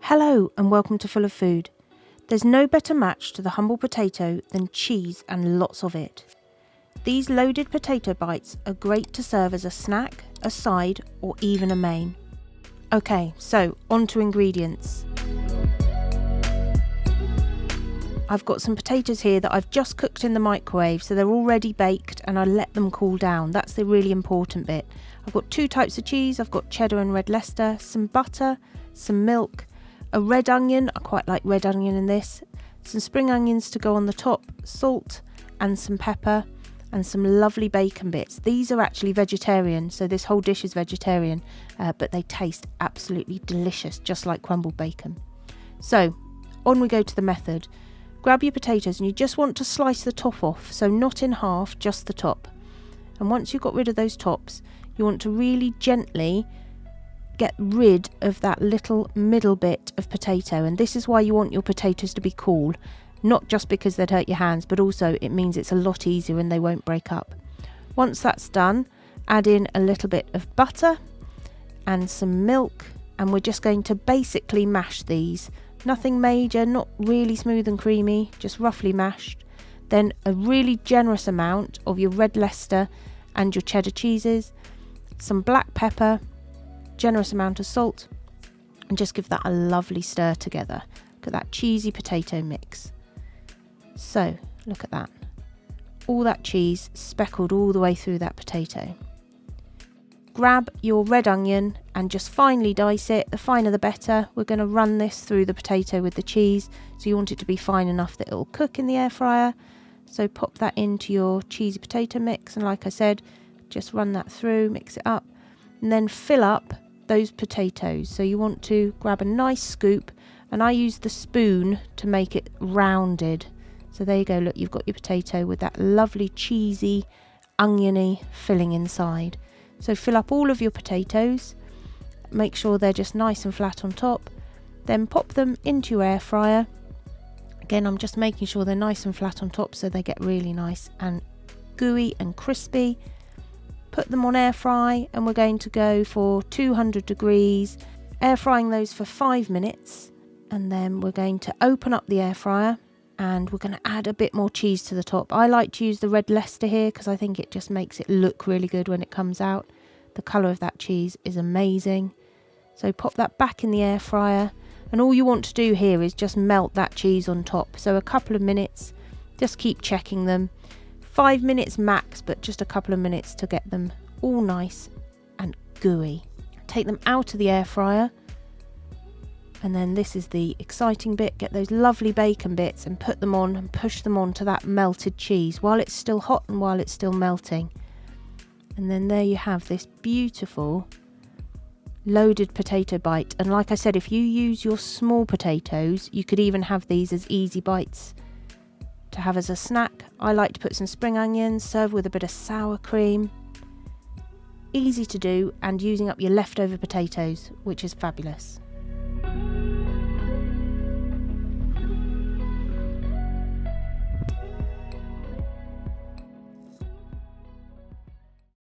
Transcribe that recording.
Hello and welcome to Full of Food. There's no better match to the humble potato than cheese and lots of it. These loaded potato bites are great to serve as a snack, a side or even a main. Okay, so on to ingredients. I've got some potatoes here that I've just cooked in the microwave, so they're already baked and I let them cool down. That's the really important bit. I've got two types of cheese. I've got Cheddar and red Leicester, some butter, some milk, a red onion, I quite like red onion in this, some spring onions to go on the top, salt and some pepper and some lovely bacon bits. These are actually vegetarian, so this whole dish is vegetarian, but they taste absolutely delicious, just like crumbled bacon. So on we go to the method. Grab your potatoes and you just want to slice the top off, so not in half, just the top. And once you've got rid of those tops, you want to really gently get rid of that little middle bit of potato, and this is why you want your potatoes to be cool, not just because they'd hurt your hands, but also it means it's a lot easier and they won't break up. Once that's done, add in a little bit of butter and some milk, and we're just going to basically mash these. Nothing major, not really smooth and creamy, just roughly mashed. Then a really generous amount of your red Leicester and your cheddar cheeses, some black pepper, generous amount of salt, and just give that a lovely stir together. Look at that cheesy potato mix. So look at that, all that cheese speckled all the way through that potato. Grab your red onion and just finely dice it. The finer the better. We're going to run this through the potato with the cheese, so you want it to be fine enough that it will cook in the air fryer. So pop that into your cheesy potato mix, and like I said, just run that through, mix it up, and then fill up those potatoes. So you want to grab a nice scoop, and I use the spoon to make it rounded. So there you go, look, you've got your potato with that lovely cheesy oniony filling inside. So fill up all of your potatoes, make sure they're just nice and flat on top, then pop them into your air fryer. Again, I'm just making sure they're nice and flat on top so they get really nice and gooey and crispy. Put them on air fry, and we're going to go for 200 degrees, air frying those for 5 minutes, and then we're going to open up the air fryer and we're going to add a bit more cheese to the top. I like to use the red Leicester here because I think it just makes it look really good when it comes out. The colour of that cheese is amazing. So pop that back in the air fryer, and all you want to do here is just melt that cheese on top. So a couple of minutes, just keep checking them. 5 minutes max, but just a couple of minutes to get them all nice and gooey. Take them out of the air fryer, and then this is the exciting bit. Get those lovely bacon bits and put them on and push them onto that melted cheese while it's still hot and while it's still melting. And then there you have this beautiful loaded potato bite. And like I said, if you use your small potatoes, you could even have these as easy bites to have as a snack. I like to put some spring onions, serve with a bit of sour cream. Easy to do, and using up your leftover potatoes, which is fabulous.